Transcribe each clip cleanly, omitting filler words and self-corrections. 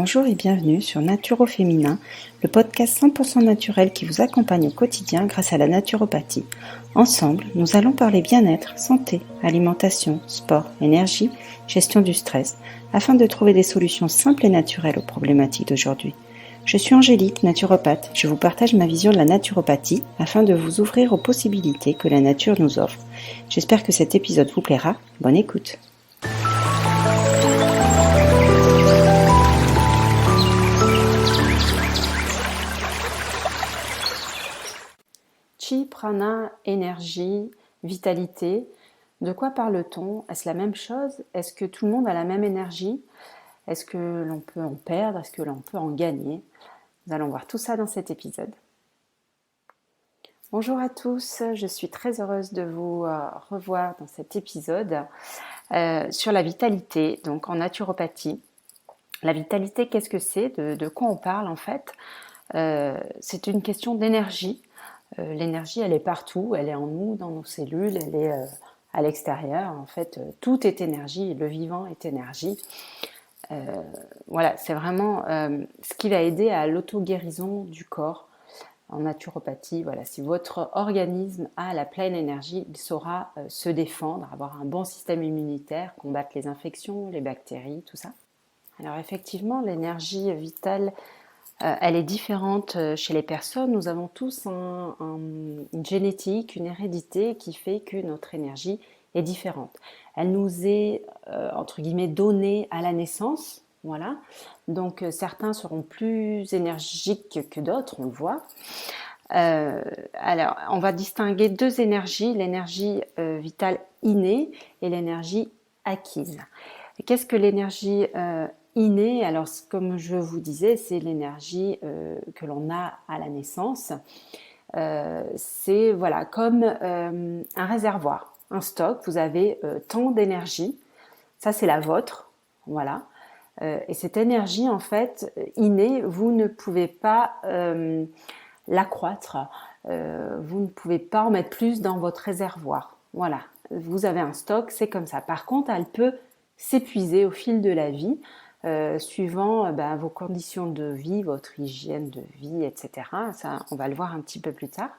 Bonjour et bienvenue sur Naturo Féminin, le podcast 100% naturel qui vous accompagne au quotidien grâce à la naturopathie. Ensemble, nous allons parler bien-être, santé, alimentation, sport, énergie, gestion du stress, afin de trouver des solutions simples et naturelles aux problématiques d'aujourd'hui. Je suis Angélique, naturopathe. Je vous partage ma vision de la naturopathie afin de vous ouvrir aux possibilités que la nature nous offre. J'espère que cet épisode vous plaira. Bonne écoute. Chi, prana, énergie, vitalité. De quoi parle-t-on? Est-ce la même chose? Est-ce que tout le monde a la même énergie? Est-ce que l'on peut en perdre? Est-ce que l'on peut en gagner? Nous allons voir tout ça dans cet épisode. Bonjour à tous, je suis très heureuse de vous revoir dans cet épisode sur la vitalité, donc en naturopathie. La vitalité, qu'est-ce que c'est? De quoi on parle en fait? C'est une question d'énergie. L'énergie, elle est partout, elle est en nous, dans nos cellules, elle est à l'extérieur. En fait, tout est énergie, le vivant est énergie. Voilà, c'est vraiment ce qui va aider à l'auto-guérison du corps en naturopathie. Voilà, si votre organisme a la pleine énergie, il saura se défendre, avoir un bon système immunitaire, combattre les infections, les bactéries, tout ça. Alors effectivement, l'énergie vitale, elle est différente chez les personnes. Nous avons tous une génétique, une hérédité qui fait que notre énergie est différente. Elle nous est, entre guillemets, donnée à la naissance. Voilà. Donc certains seront plus énergiques que d'autres, on le voit. Alors, on va distinguer deux énergies, l'énergie vitale innée et l'énergie acquise. Qu'est-ce que l'énergie innée? Alors, comme je vous disais, c'est l'énergie que l'on a à la naissance. C'est voilà, comme un réservoir, un stock. Vous avez tant d'énergie, ça c'est la vôtre, voilà. Et cette énergie, en fait, innée, vous ne pouvez pas l'accroître. Vous ne pouvez pas en mettre plus dans votre réservoir. Voilà, vous avez un stock, c'est comme ça. Par contre, elle peut s'épuiser au fil de la vie, suivant vos conditions de vie, votre hygiène de vie, etc. Ça, on va le voir un petit peu plus tard.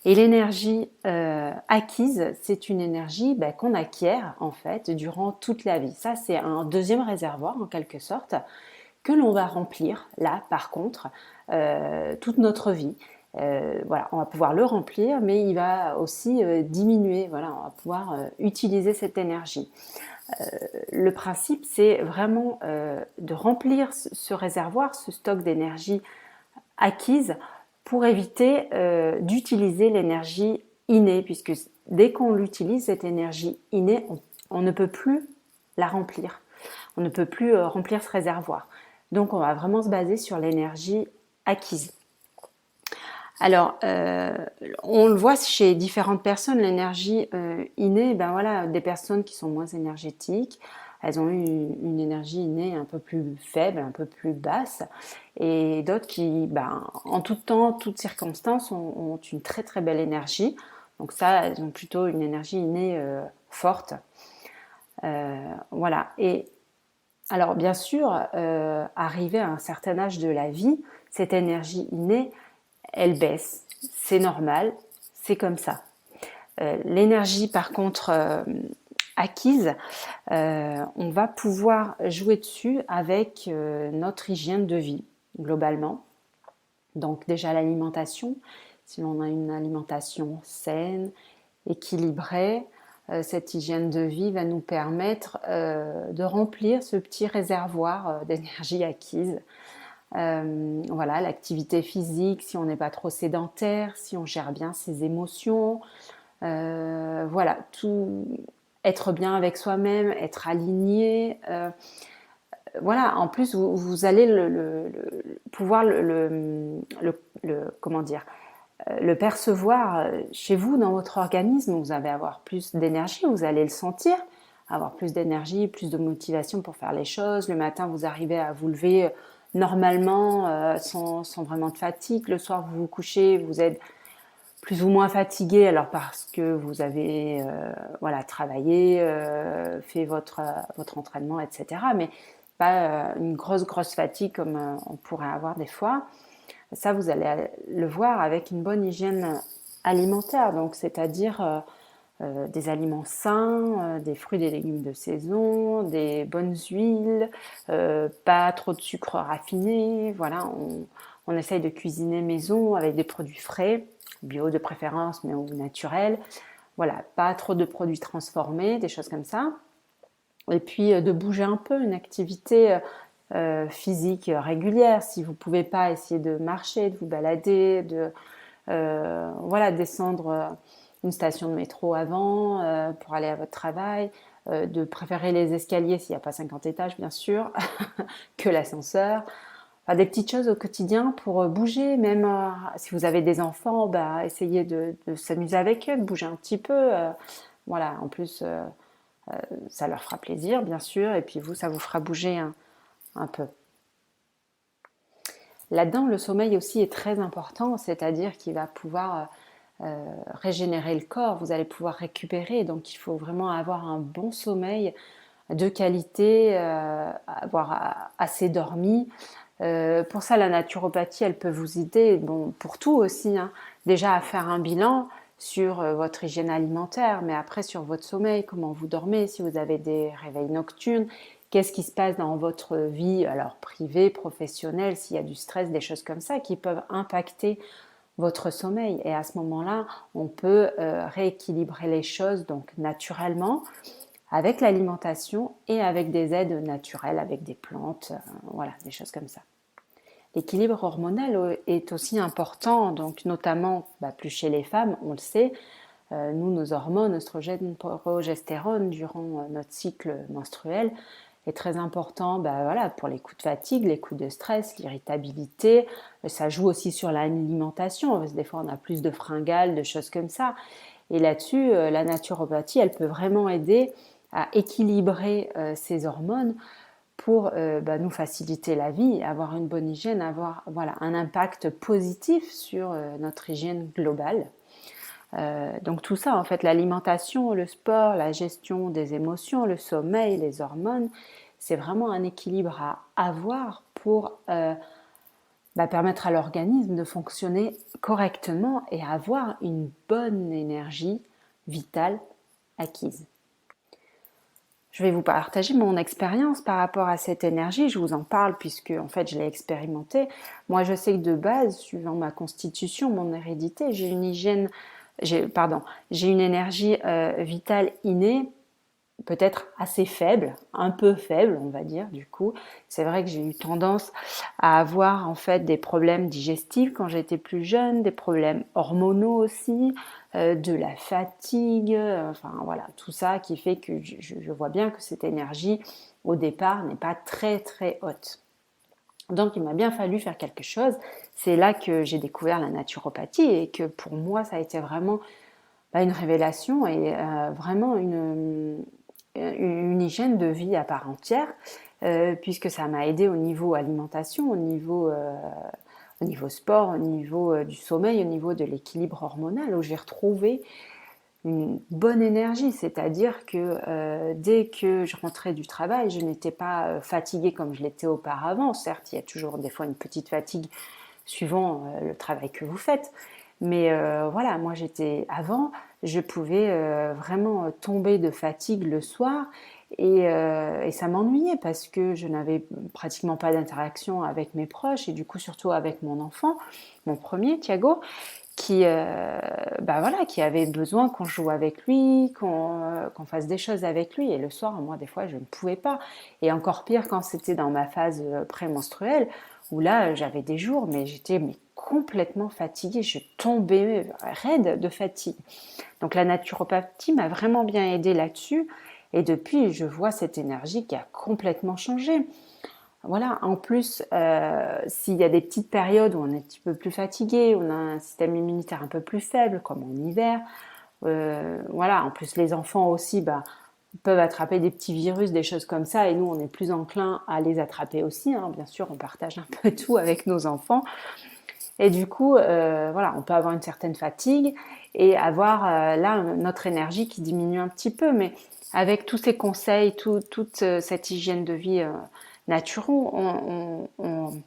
Et l'énergie acquise, c'est une énergie qu'on acquiert en fait durant toute la vie. Ça, c'est un deuxième réservoir en quelque sorte que l'on va remplir là, par contre, toute notre vie. Voilà, on va pouvoir le remplir, mais il va aussi diminuer. Voilà, on va pouvoir utiliser cette énergie. Le principe, c'est vraiment de remplir ce réservoir, ce stock d'énergie acquise, pour éviter d'utiliser l'énergie innée, puisque dès qu'on l'utilise, cette énergie innée, on ne peut plus la remplir. On ne peut plus remplir ce réservoir. Donc, on va vraiment se baser sur l'énergie acquise. Alors, on le voit chez différentes personnes, l'énergie innée, voilà, des personnes qui sont moins énergétiques, elles ont eu une énergie innée un peu plus faible, un peu plus basse, et d'autres qui, en tout temps, toutes circonstances, ont une très très belle énergie. Donc ça, elles ont plutôt une énergie innée forte. Voilà. Et alors, bien sûr, arrivé à un certain âge de la vie, cette énergie innée, elle baisse. C'est normal, c'est comme ça. L'énergie, par contre, acquise, on va pouvoir jouer dessus avec notre hygiène de vie, globalement. Donc déjà l'alimentation, si l'on a une alimentation saine, équilibrée, cette hygiène de vie va nous permettre de remplir ce petit réservoir d'énergie acquise. Voilà, l'activité physique, si on n'est pas trop sédentaire, si on gère bien ses émotions, voilà, tout, être bien avec soi-même, être aligné. Voilà, en plus, vous allez pouvoir comment dire, le percevoir chez vous, dans votre organisme. Vous allez avoir plus d'énergie, vous allez le sentir, avoir plus d'énergie, plus de motivation pour faire les choses. Le matin, vous arrivez à vous lever normalement, sans vraiment de fatigue. Le soir, vous vous couchez, vous êtes plus ou moins fatigué, alors parce que vous avez travaillé, fait votre entraînement, etc. Mais pas une grosse fatigue comme on pourrait avoir des fois. Ça, vous allez le voir avec une bonne hygiène alimentaire, donc c'est-à-dire des aliments sains, des fruits et des légumes de saison, des bonnes huiles, pas trop de sucre raffiné. Voilà, on essaye de cuisiner maison avec des produits frais, bio de préférence, mais ou naturels. Voilà, pas trop de produits transformés, des choses comme ça. Et puis de bouger un peu, une activité physique régulière. Si vous ne pouvez pas, essayer de marcher, de vous balader, de voilà, descendre une station de métro avant pour aller à votre travail, de préférer les escaliers s'il n'y a pas 50 étages bien sûr, que l'ascenseur. Enfin, des petites choses au quotidien pour bouger, même si vous avez des enfants, bah, essayez de s'amuser avec eux, de bouger un petit peu. Voilà, en plus, ça leur fera plaisir bien sûr, et puis vous, ça vous fera bouger un peu. Là-dedans, le sommeil aussi est très important, c'est-à-dire qu'il va pouvoir régénérer le corps, vous allez pouvoir récupérer, donc il faut vraiment avoir un bon sommeil de qualité, avoir assez dormi. Pour ça, la naturopathie, elle peut vous aider, bon, pour tout aussi, hein, déjà à faire un bilan sur votre hygiène alimentaire, mais après sur votre sommeil, comment vous dormez, si vous avez des réveils nocturnes, qu'est-ce qui se passe dans votre vie, alors privée, professionnelle, s'il y a du stress, des choses comme ça qui peuvent impacter votre sommeil. Et à ce moment-là, on peut rééquilibrer les choses donc naturellement avec l'alimentation et avec des aides naturelles, avec des plantes, voilà, des choses comme ça. L'équilibre hormonal est aussi important, donc notamment plus chez les femmes, on le sait. Nous, nos hormones, oestrogène, progestérone, durant notre cycle menstruel, est très important voilà, pour les coups de fatigue, les coups de stress, l'irritabilité. Ça joue aussi sur l'alimentation, parce que des fois on a plus de fringales, de choses comme ça. Et là-dessus, la naturopathie, elle peut vraiment aider à équilibrer ces hormones pour nous faciliter la vie, avoir une bonne hygiène, avoir voilà, un impact positif sur notre hygiène globale. Donc tout ça, en fait, l'alimentation, le sport, la gestion des émotions, le sommeil, les hormones, c'est vraiment un équilibre à avoir pour permettre à l'organisme de fonctionner correctement et avoir une bonne énergie vitale acquise. Je vais vous partager mon expérience par rapport à cette énergie. Je vous en parle puisque en fait je l'ai expérimenté. Moi, je sais que de base, suivant ma constitution, mon hérédité, j'ai une énergie vitale innée, peut-être assez faible, un peu faible, on va dire. Du coup, c'est vrai que j'ai eu tendance à avoir en fait des problèmes digestifs quand j'étais plus jeune, des problèmes hormonaux aussi, de la fatigue, enfin voilà, tout ça qui fait que je vois bien que cette énergie au départ n'est pas très très haute. Donc il m'a bien fallu faire quelque chose. C'est là que j'ai découvert la naturopathie et que pour moi ça a été vraiment une révélation et vraiment une hygiène de vie à part entière, puisque ça m'a aidé au niveau alimentation, au niveau sport, au niveau du sommeil, au niveau de l'équilibre hormonal, où j'ai retrouvé une bonne énergie, c'est-à-dire que dès que je rentrais du travail, je n'étais pas fatiguée comme je l'étais auparavant. Certes, il y a toujours des fois une petite fatigue suivant le travail que vous faites, mais voilà, moi je pouvais vraiment tomber de fatigue le soir et ça m'ennuyait parce que je n'avais pratiquement pas d'interaction avec mes proches et du coup surtout avec mon enfant, mon premier, Thiago, qui avait besoin qu'on joue avec lui, qu'on fasse des choses avec lui. Et le soir, moi, des fois, je ne pouvais pas. Et encore pire quand c'était dans ma phase prémenstruelle, où là, j'avais des jours, mais j'étais complètement fatiguée. Je tombais raide de fatigue. Donc la naturopathie m'a vraiment bien aidée là-dessus. Et depuis, je vois cette énergie qui a complètement changé. Voilà, en plus, s'il y a des petites périodes où on est un petit peu plus fatigué, on a un système immunitaire un peu plus faible, comme en hiver, voilà, en plus les enfants aussi peuvent attraper des petits virus, des choses comme ça, et nous on est plus enclin à les attraper aussi, hein. Bien sûr, on partage un peu tout avec nos enfants, et du coup, voilà, on peut avoir une certaine fatigue et avoir là notre énergie qui diminue un petit peu, mais avec tous ces conseils, toute cette hygiène de vie naturaux, on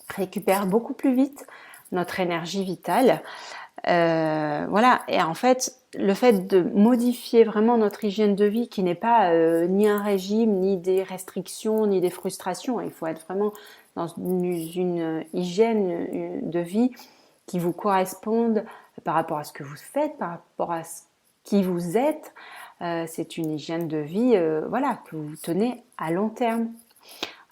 récupère beaucoup plus vite notre énergie vitale. Voilà, et en fait, le fait de modifier vraiment notre hygiène de vie, qui n'est pas ni un régime, ni des restrictions, ni des frustrations, il faut être vraiment dans une hygiène de vie qui vous corresponde par rapport à ce que vous faites, par rapport à qui vous êtes. C'est une hygiène de vie voilà, que vous tenez à long terme.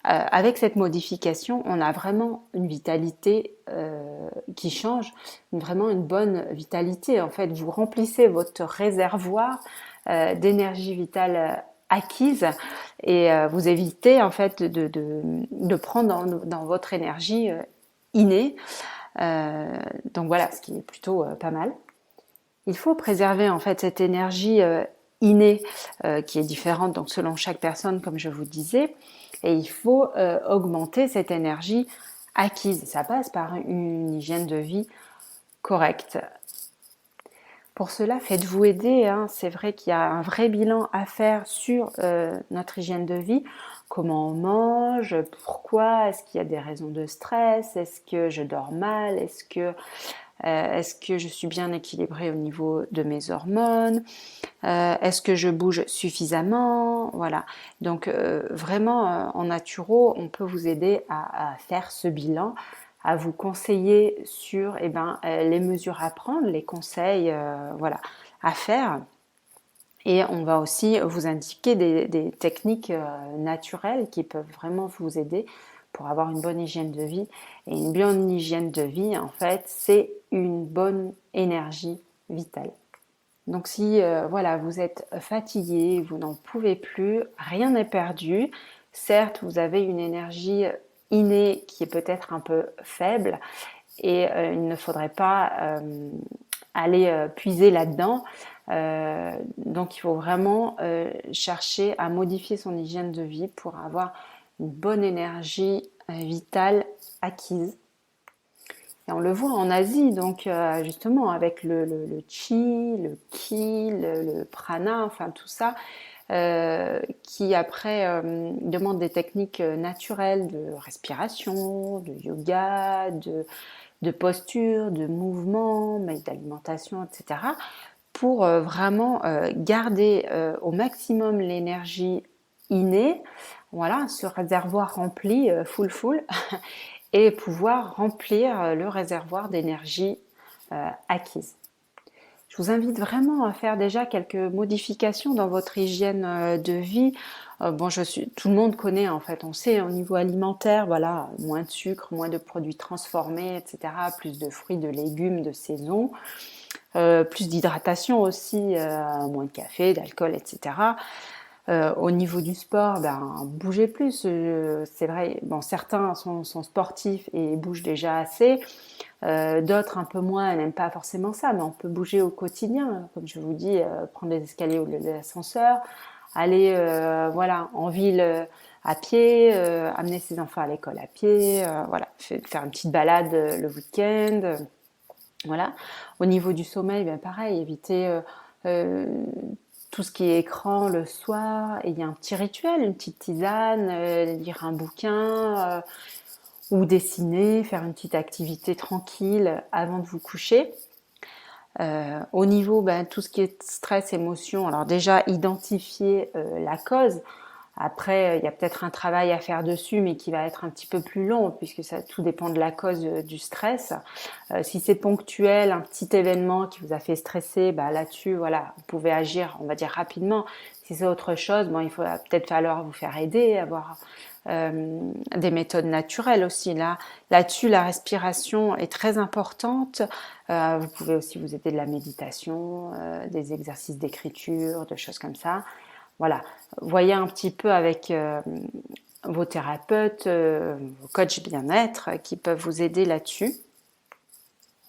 Avec cette modification, on a vraiment une vitalité qui change, vraiment une bonne vitalité. En fait, vous remplissez votre réservoir d'énergie vitale acquise et vous évitez en fait de prendre dans votre énergie innée. Donc voilà, ce qui est plutôt pas mal. Il faut préserver en fait cette énergie innée qui est différente donc selon chaque personne, comme je vous disais, et il faut augmenter cette énergie acquise. Ça passe par une hygiène de vie correcte. Pour cela, faites-vous aider. Hein. C'est vrai qu'il y a un vrai bilan à faire sur notre hygiène de vie. Comment on mange, pourquoi, est-ce qu'il y a des raisons de stress, est-ce que je dors mal, est-ce que je suis bien équilibrée au niveau de mes hormones, est-ce que je bouge suffisamment, voilà. Donc vraiment en naturo, on peut vous aider à faire ce bilan, à vous conseiller sur les mesures à prendre, les conseils voilà, à faire. Et on va aussi vous indiquer des techniques naturelles qui peuvent vraiment vous aider pour avoir une bonne hygiène de vie. Et une bonne hygiène de vie, en fait, c'est une bonne énergie vitale. Donc si voilà, vous êtes fatigué, vous n'en pouvez plus, rien n'est perdu. Certes, vous avez une énergie innée qui est peut-être un peu faible et il ne faudrait pas aller puiser là-dedans. Donc il faut vraiment chercher à modifier son hygiène de vie pour avoir une bonne énergie vitale acquise. Et on le voit en Asie, donc justement avec le chi, le ki, le prana, enfin tout ça, qui après demande des techniques naturelles de respiration, de yoga, de posture, de mouvement, mais d'alimentation, etc. pour vraiment garder au maximum l'énergie innée, voilà, ce réservoir rempli, full, et pouvoir remplir le réservoir d'énergie acquise. Je vous invite vraiment à faire déjà quelques modifications dans votre hygiène de vie. Bon, tout le monde connaît en fait, on sait au niveau alimentaire, voilà, moins de sucre, moins de produits transformés, etc., plus de fruits, de légumes de saison, plus d'hydratation aussi, moins de café, d'alcool, etc. Au niveau du sport, bougez plus. C'est vrai, bon, certains sont sportifs et bougent déjà assez. D'autres un peu moins, n'aiment pas forcément ça, mais on peut bouger au quotidien. Comme je vous dis, prendre les escaliers au lieu de l'ascenseur, aller voilà, en ville à pied, amener ses enfants à l'école à pied, voilà, faire une petite balade le week-end. Voilà. Au niveau du sommeil, pareil, éviter tout ce qui est écran le soir. Et il y a un petit rituel, une petite tisane, lire un bouquin ou dessiner, faire une petite activité tranquille avant de vous coucher. Au niveau tout ce qui est stress, émotion, alors déjà identifier la cause. Après, il y a peut-être un travail à faire dessus, mais qui va être un petit peu plus long, puisque ça tout dépend de la cause du stress. Si c'est ponctuel, un petit événement qui vous a fait stresser, là-dessus, voilà, vous pouvez agir, on va dire, rapidement. Si c'est autre chose, bon, il faut peut-être falloir vous faire aider, avoir des méthodes naturelles aussi. Là-dessus, la respiration est très importante. Vous pouvez aussi vous aider de la méditation, des exercices d'écriture, de choses comme ça. Voilà, voyez un petit peu avec vos thérapeutes, vos coachs bien-être qui peuvent vous aider là-dessus.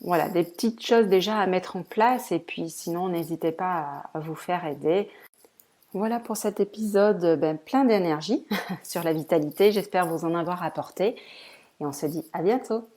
Voilà, des petites choses déjà à mettre en place et puis sinon n'hésitez pas à vous faire aider. Voilà pour cet épisode plein d'énergie sur la vitalité. J'espère vous en avoir apporté et on se dit à bientôt.